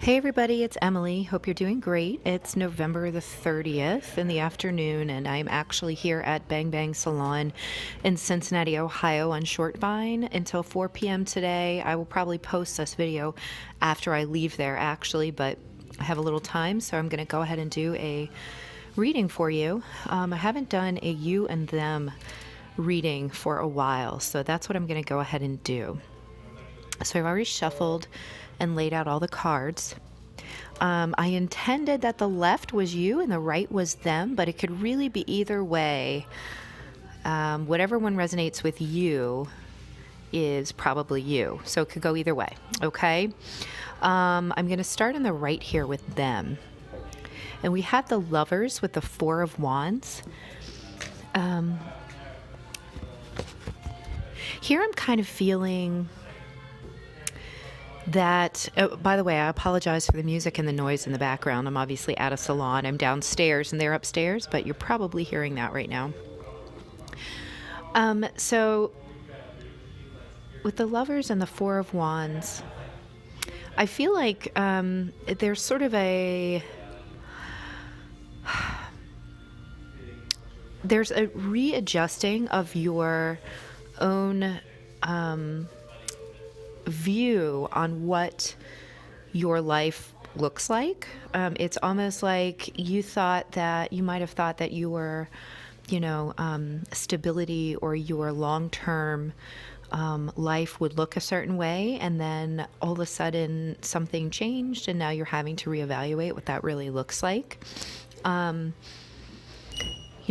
Hey everybody, it's Emily. Hope you're doing great. It's November the 30th in the afternoon, and I'm actually here at Bang Bang Salon in Cincinnati, Ohio on Shortvine until 4 p.m. today. I will probably post this video after I leave there, actually, but I have a little time, so I'm going to go ahead and do a reading for you. I haven't done a you and them reading for a while, so that's what I'm going to go ahead and do. So I've already shuffled and laid out all the cards. I intended that the left was you and the right was them, but it could really be either way. Whatever one resonates with you is probably you. So it could go either way, okay? I'm going to start on the right here with them. And we have the Lovers with the Four of Wands. Here I'm kind of feeling that, oh, by the way, I apologize for the music and the noise in the background. I'm obviously at a salon. I'm downstairs and they're upstairs, but you're probably hearing that right now. So with the Lovers and the Four of Wands, I feel like there's sort of there's a readjusting of your own view on what your life looks like. It's almost like you might have thought that you were, stability or your long-term life would look a certain way, and then all of a sudden something changed, and now you're having to reevaluate what that really looks like.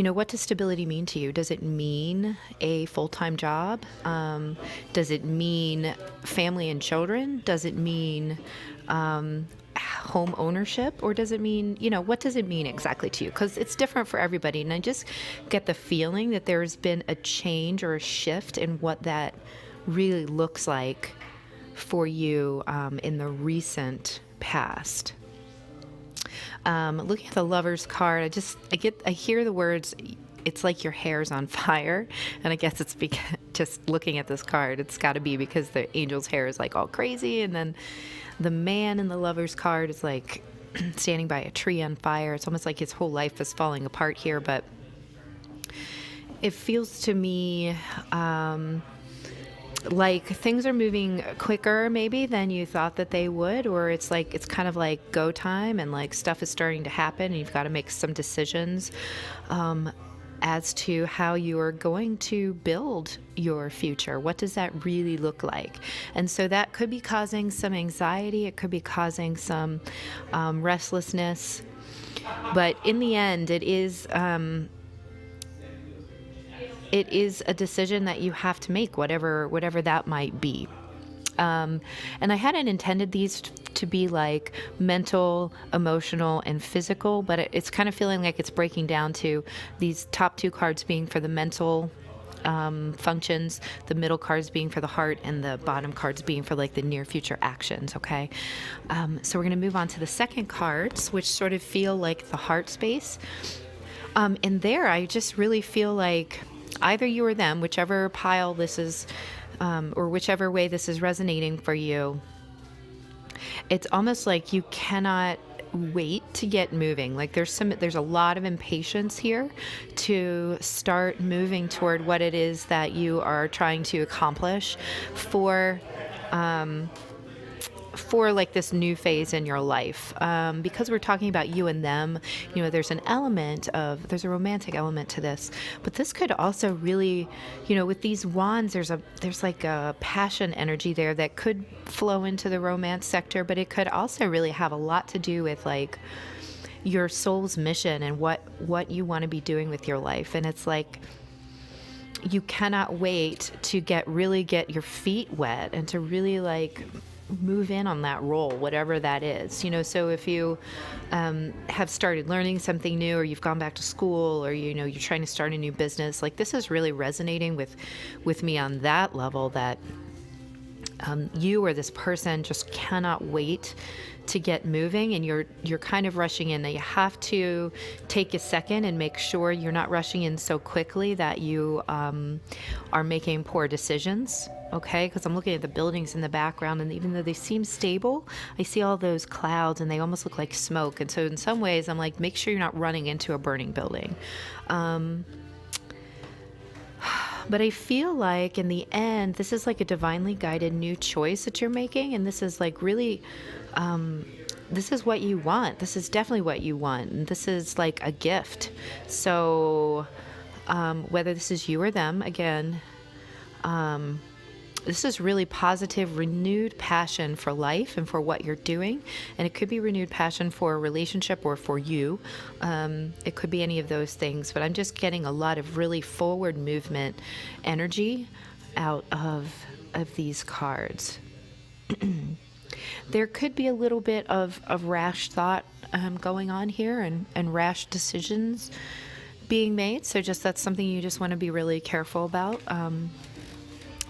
What does stability mean to you? Does it mean a full-time job? Does it mean family and children? Does it mean home ownership? Or does it mean, what does it mean exactly to you? Because it's different for everybody. And I just get the feeling that there's been a change or a shift in what that really looks like for you in the recent past. Looking at the Lover's card, I hear the words, it's like your hair's on fire. And I guess it's because just looking at this card, it's got to be because the angel's hair is like all crazy. And then the man in the Lover's card is like standing by a tree on fire. It's almost like his whole life is falling apart here. But it feels to me like things are moving quicker maybe than you thought that they would, or it's kind of like go time, and like stuff is starting to happen and you've got to make some decisions as to how you are going to build your future. What does that really look like? And so that could be causing some anxiety, it could be causing some restlessness, but in the end it is a decision that you have to make, whatever that might be. And I hadn't intended these to be like mental, emotional, and physical, but it's kind of feeling like it's breaking down to these top two cards being for the mental functions, the middle cards being for the heart, and the bottom cards being for like the near future actions, okay? So we're going to move on to the second cards, which sort of feel like the heart space. And there I just really feel like either you or them, whichever pile this is, or whichever way this is resonating for you, it's almost like you cannot wait to get moving. Like there's a lot of impatience here to start moving toward what it is that you are trying to accomplish for like this new phase in your life. Because we're talking about you and them, there's a romantic element to this, but this could also really, with these wands, there's like a passion energy there that could flow into the romance sector, but it could also really have a lot to do with like your soul's mission and what you want to be doing with your life. And it's like, you cannot wait to get your feet wet and to really like move in on that role, whatever that is. So if you have started learning something new, or you've gone back to school, or you're trying to start a new business, like this is really resonating with me on that level, that you or this person just cannot wait to get moving, and you're kind of rushing in. Now you have to take a second and make sure you're not rushing in so quickly that you are making poor decisions. Okay, because I'm looking at the buildings in the background, and even though they seem stable, I see all those clouds and they almost look like smoke. And so in some ways I'm like, make sure you're not running into a burning building. But I feel like in the end, this is like a divinely guided new choice that you're making. And this is like really, this is what you want. This is definitely what you want. And this is like a gift. So whether this is you or them, again, this is really positive, renewed passion for life and for what you're doing. And it could be renewed passion for a relationship or for you. It could be any of those things. But I'm just getting a lot of really forward movement energy out of these cards. There could be a little bit of rash thought going on here and rash decisions being made. So just that's something you just want to be really careful about.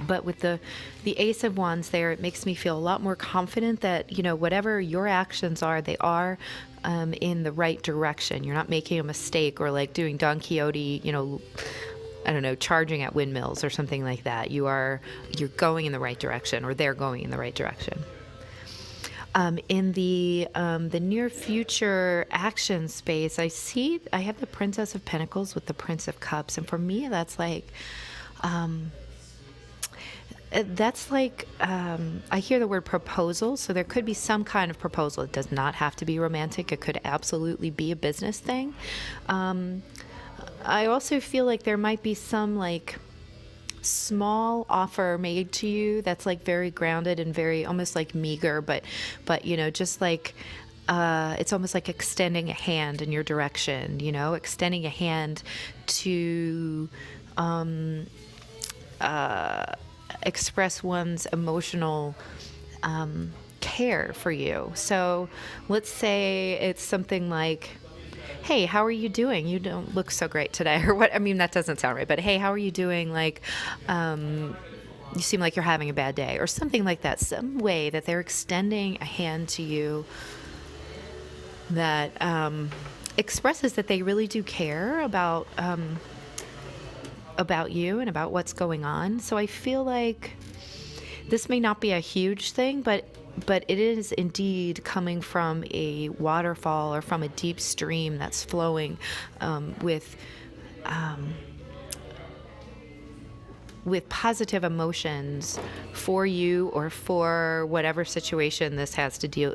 But with the Ace of Wands there, it makes me feel a lot more confident that, you know, whatever your actions are, they are in the right direction. You're not making a mistake or like doing Don Quixote, you know, I don't know, charging at windmills or something like that. You're going in the right direction, or they're going in the right direction. In the near future action space, I have the Princess of Pentacles with the Prince of Cups. And for me, that's like, I hear the word proposal, so there could be some kind of proposal. It does not have to be romantic. It could absolutely be a business thing. I also feel like there might be some like small offer made to you that's like very grounded and very almost like meager, but you know, just like it's almost like extending a hand in your direction, you know, extending a hand to express one's emotional care for you. So let's say it's something like, hey, how are you doing? You don't look so great today, or what? I mean, that doesn't sound right, but hey, how are you doing? Like, you seem like you're having a bad day, or something like that. Some way that they're extending a hand to you that expresses that they really do care about you and about what's going on. So I feel like this may not be a huge thing, but it is indeed coming from a waterfall or from a deep stream that's flowing with positive emotions for you or for whatever situation this has to do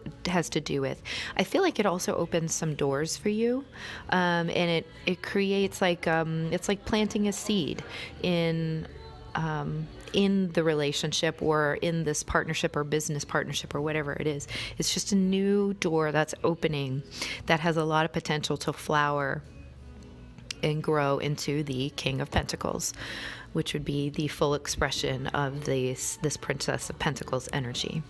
with. I feel like it also opens some doors for you, and it creates like it's like planting a seed in the relationship or in this partnership or business partnership or whatever it is. It's just a new door that's opening that has a lot of potential to flower and grow into the King of Pentacles, which would be the full expression of this Princess of Pentacles energy.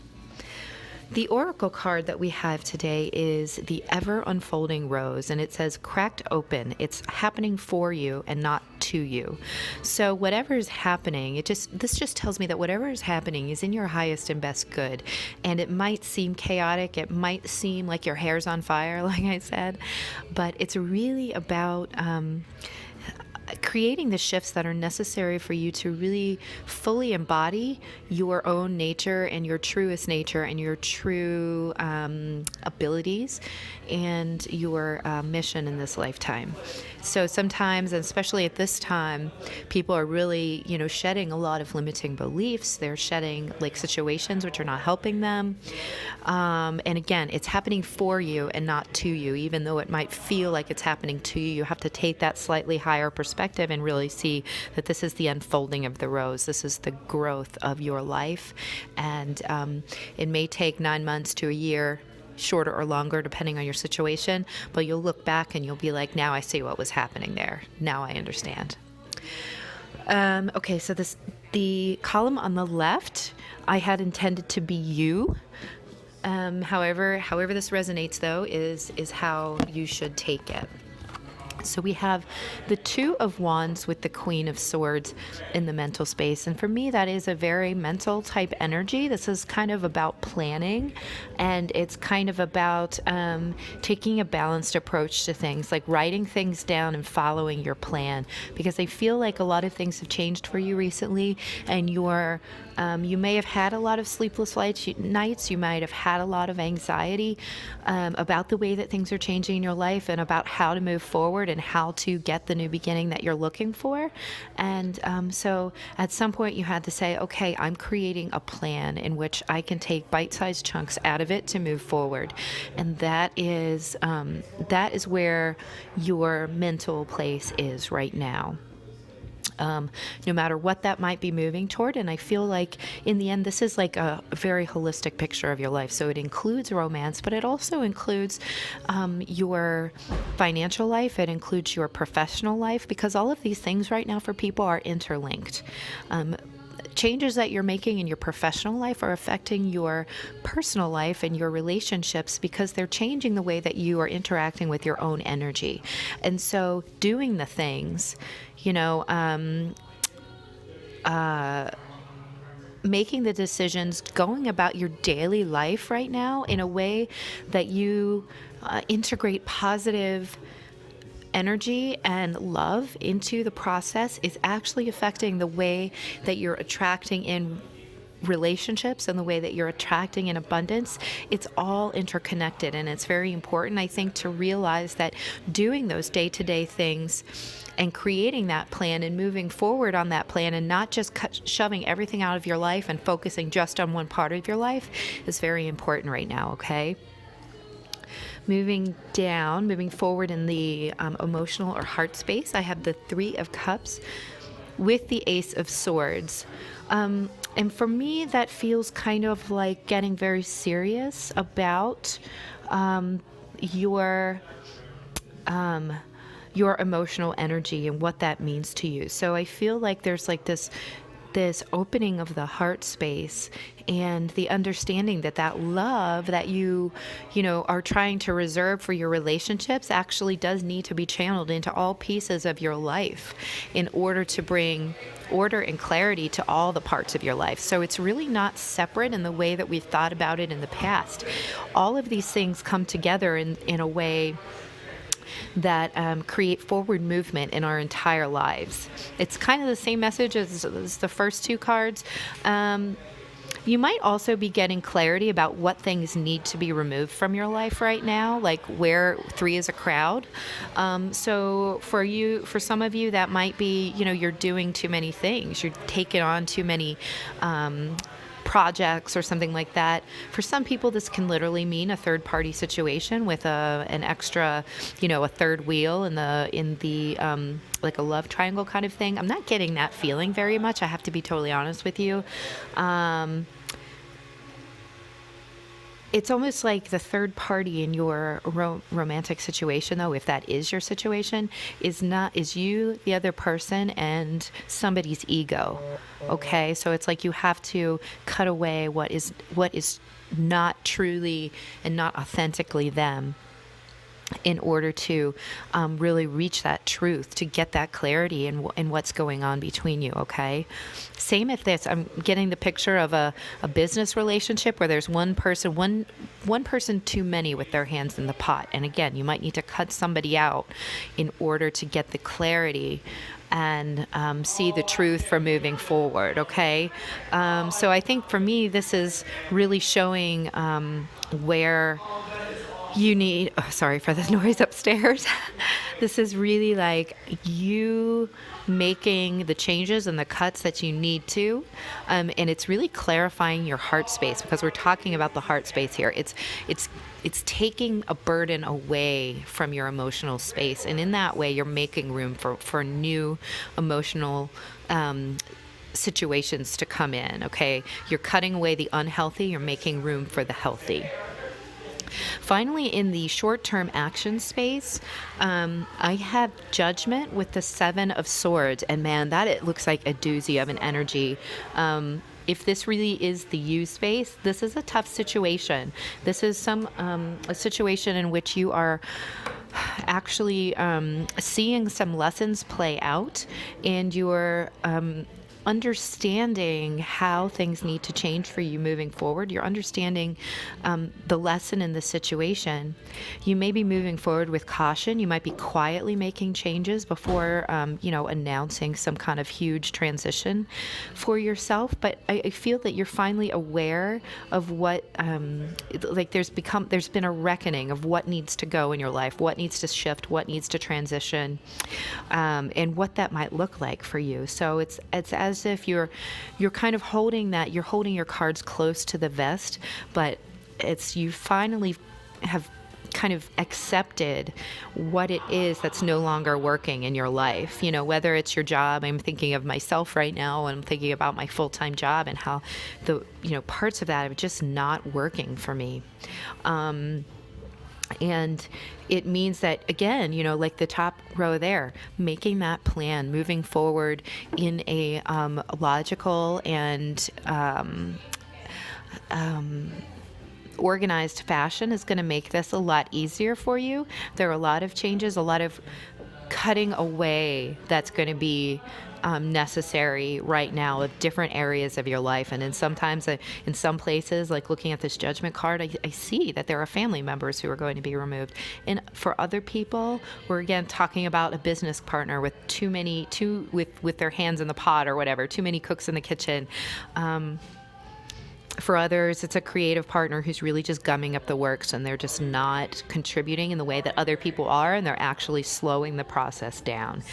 The oracle card that we have today is the Ever Unfolding Rose, and it says cracked open. It's happening for you and not to you. So whatever is happening, this just tells me that whatever is happening is in your highest and best good. And it might seem chaotic, it might seem like your hair's on fire, like I said, but it's really about creating the shifts that are necessary for you to really fully embody your own nature and your truest nature and your true abilities and your mission in this lifetime. So sometimes, and especially at this time, people are really, you know, shedding a lot of limiting beliefs. They're shedding like situations which are not helping them. And again, it's happening for you and not to you. Even though it might feel like it's happening to you, you have to take that slightly higher perspective and really see that this is the unfolding of the rose. This is the growth of your life. And it may take 9 months to a year, shorter or longer, depending on your situation, but you'll look back and you'll be like, now I see what was happening there. Now I understand. Okay, so the column on the left, I had intended to be you. However this resonates though is how you should take it. So we have the Two of Wands with the Queen of Swords in the mental space. And for me, that is a very mental type energy. This is kind of about planning, and it's kind of about taking a balanced approach to things, like writing things down and following your plan. Because I feel like a lot of things have changed for you recently, and you may have had a lot of sleepless nights. You might have had a lot of anxiety about the way that things are changing in your life, and about how to move forward and how to get the new beginning that you're looking for. And so at some point you had to say, okay, I'm creating a plan in which I can take bite-sized chunks out of it to move forward. And that is where your mental place is right now. No matter what that might be moving toward. And I feel like in the end, this is like a very holistic picture of your life. So it includes romance, but it also includes your financial life. It includes your professional life, because all of these things right now for people are interlinked. Changes that you're making in your professional life are affecting your personal life and your relationships, because they're changing the way that you are interacting with your own energy. And so doing the things, making the decisions, going about your daily life right now in a way that you integrate positive energy and love into the process is actually affecting the way that you're attracting in relationships and the way that you're attracting in abundance. It's all interconnected, and it's very important, I think, to realize that doing those day-to-day things and creating that plan and moving forward on that plan, and not just shoving everything out of your life and focusing just on one part of your life, is very important right now, okay? Moving forward in the emotional or heart space, I have the Three of Cups with the Ace of Swords. And for me, that feels kind of like getting very serious about your emotional energy and what that means to you. So I feel like there's like this opening of the heart space, and the understanding that love that you are trying to reserve for your relationships actually does need to be channeled into all pieces of your life in order to bring order and clarity to all the parts of your life. So it's really not separate in the way that we've thought about it in the past. All of these things come together in a way that create forward movement in our entire lives. It's kind of the same message as the first two cards. You might also be getting clarity about what things need to be removed from your life right now, like where three is a crowd. So for some of you, that might be, you're doing too many things. You're taking on too many projects or something like that. For some people, this can literally mean a third party situation with an extra, a third wheel in the like a love triangle kind of thing. I'm not getting that feeling very much. I have to be totally honest with you. It's almost like the third party in your romantic situation, though, if that is your situation, is you, the other person, and somebody's ego. Okay, so it's like you have to cut away what is not truly and not authentically them, in order to really reach that truth, to get that clarity in what's going on between you, okay? Same at this. I'm getting the picture of a business relationship where there's one person too many with their hands in the pot. And again, you might need to cut somebody out in order to get the clarity and see the truth for moving forward, okay? So I think for me, this is really showing where you need, sorry for the noise upstairs. This is really like you making the changes and the cuts that you need to. And it's really clarifying your heart space, because we're talking about the heart space here. It's taking a burden away from your emotional space. And in that way, you're making room for new emotional situations to come in, okay? You're cutting away the unhealthy. You're making room for the healthy. Finally, in the short-term action space, I have Judgment with the Seven of Swords. And man, it looks like a doozy of an energy. if this really is the you space, this is a tough situation. This is a situation in which you are actually seeing some lessons play out, and you're understanding how things need to change for you moving forward. You're understanding the lesson in the situation. You may be moving forward with caution. You might be quietly making changes before, announcing some kind of huge transition for yourself. But I feel that you're finally aware of what, there's been a reckoning of what needs to go in your life, what needs to shift, what needs to transition, and what that might look like for you. So it's as if you're kind of holding your cards close to the vest, but you finally have kind of accepted what it is that's no longer working in your life. Whether it's your job. I'm thinking of myself right now, and I'm thinking about my full-time job and how the parts of that are just not working for me. And it means that, again, like the top row there, making that plan, moving forward in a logical and organized fashion is going to make this a lot easier for you. There are a lot of changes, a lot of cutting away that's going to be necessary right now of different areas of your life. And in some places, like looking at this judgment card, I see that there are family members who are going to be removed. And for other people, we're again talking about a business partner with with their hands in the pot or whatever, too many cooks in the kitchen. For others, it's a creative partner who's really just gumming up the works, and they're just not contributing in the way that other people are, and they're actually slowing the process down.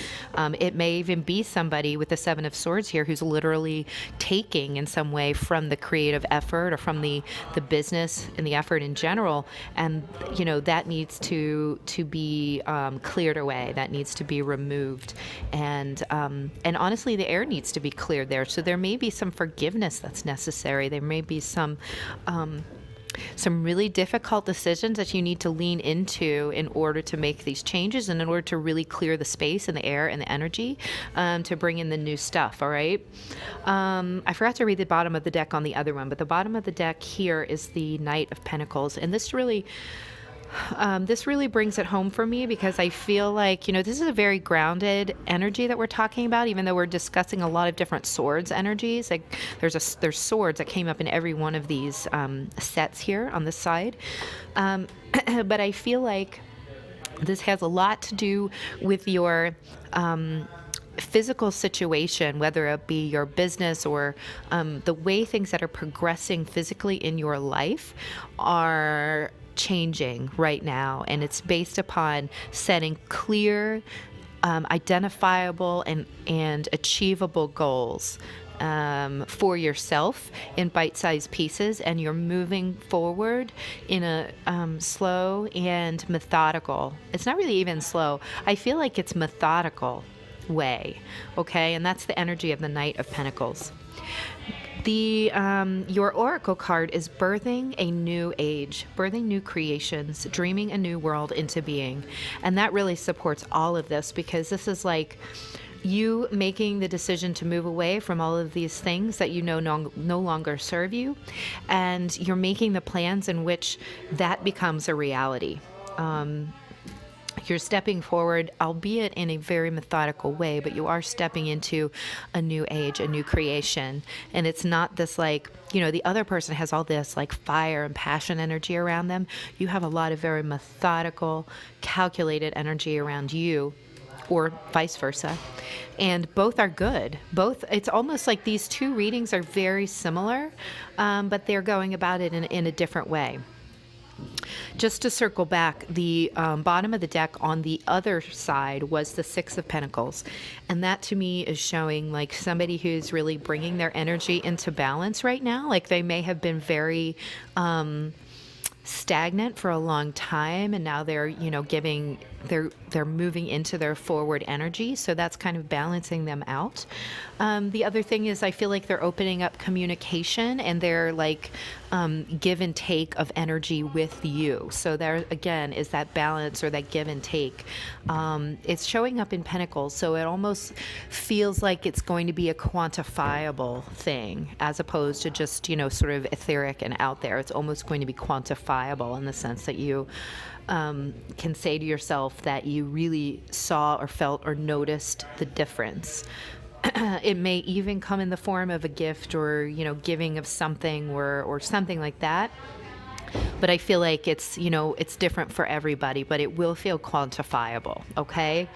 It may even be somebody with the Seven of Swords here who's literally taking in some way from the creative effort or from the business and the effort in general, and that needs to be cleared away. That needs to be removed, and honestly, the air needs to be cleared there. So there may be some forgiveness that's necessary. There may be some really difficult decisions that you need to lean into in order to make these changes and in order to really clear the space and the air and the energy to bring in the new stuff. All right. I forgot to read the bottom of the deck on the other one, but the bottom of the deck here is the Knight of Pentacles, and this really brings it home for me, because I feel like, this is a very grounded energy that we're talking about, even though we're discussing a lot of different swords energies. Like there's swords that came up in every one of these sets here on this side. But I feel like this has a lot to do with your physical situation, whether it be your business or the way things that are progressing physically in your life are changing right now, and it's based upon setting clear, identifiable and achievable goals for yourself in bite-sized pieces, and you're moving forward in a slow and methodical. It's not really even slow. I feel like it's methodical way, okay? And that's the energy of the Knight of Pentacles. Your oracle card is birthing a new age, birthing new creations, dreaming a new world into being. And that really supports all of this, because this is like you making the decision to move away from all of these things that no longer serve you, and you're making the plans in which that becomes a reality. You're stepping forward, albeit in a very methodical way, but you are stepping into a new age, a new creation. And it's not this the other person has all this fire and passion energy around them. You have a lot of very methodical, calculated energy around you, or vice versa. And both are good. It's almost like these two readings are very similar, but they're going about it in a different way. Just to circle back, the bottom of the deck on the other side was the Six of Pentacles. And that to me is showing somebody who's really bringing their energy into balance right now. They may have been very stagnant for a long time, and now they're they're moving into their forward energy, so that's kind of balancing them out. The other thing is I feel like they're opening up communication, and they're give and take of energy with you. So there again is that balance or that give and take. It's showing up in Pentacles, so it almost feels like it's going to be a quantifiable thing as opposed to just, sort of etheric and out there. It's almost going to be quantifiable in the sense that you can say to yourself that you really saw or felt or noticed the difference. It may even come in the form of a gift or, giving of something or something like that. But I feel like it's, it's different for everybody, but it will feel quantifiable, okay?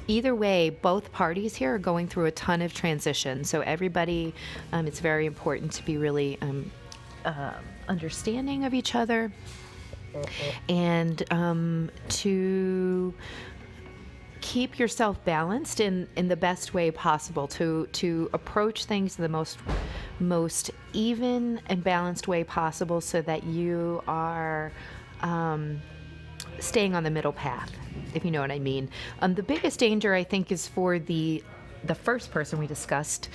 Either way, both parties here are going through a ton of transition. So everybody, it's very important to be really understanding of each other and to keep yourself balanced in the best way possible, to approach things in the most even and balanced way possible so that you are staying on the middle path, if you know what I mean. The biggest danger, I think, is for the first person we discussed,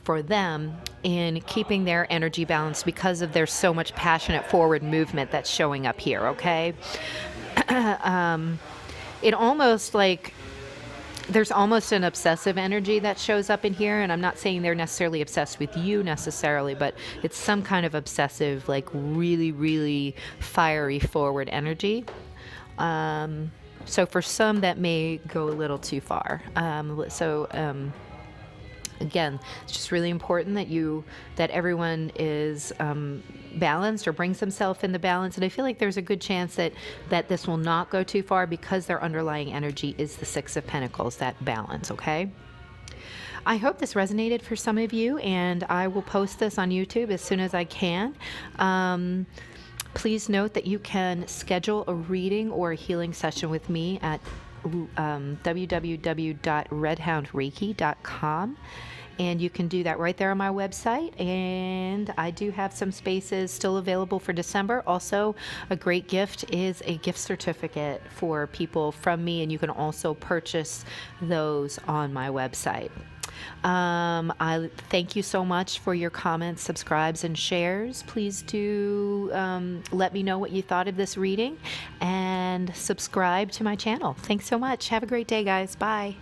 for them in keeping their energy balanced because of their so much passionate forward movement that's showing up here, okay? It almost like there's almost an obsessive energy that shows up in here, and I'm not saying they're necessarily obsessed with you necessarily, but it's some kind of obsessive, like really, really fiery forward energy. So for some, that may go a little too far. Again, it's just really important that everyone is balanced or brings themselves into balance. And I feel like there's a good chance that this will not go too far because their underlying energy is the Six of Pentacles, that balance, okay? I hope this resonated for some of you, and I will post this on YouTube as soon as I can. Please note that you can schedule a reading or a healing session with me at www.redhoundreiki.com, and you can do that right there on my website. And I do have some spaces still available for December. Also, a great gift is a gift certificate for people from me, and you can also purchase those on my website. I thank you so much for your comments, subscribes, and shares. Please do let me know what you thought of this reading and subscribe to my channel. Thanks so much. Have a great day, guys. Bye.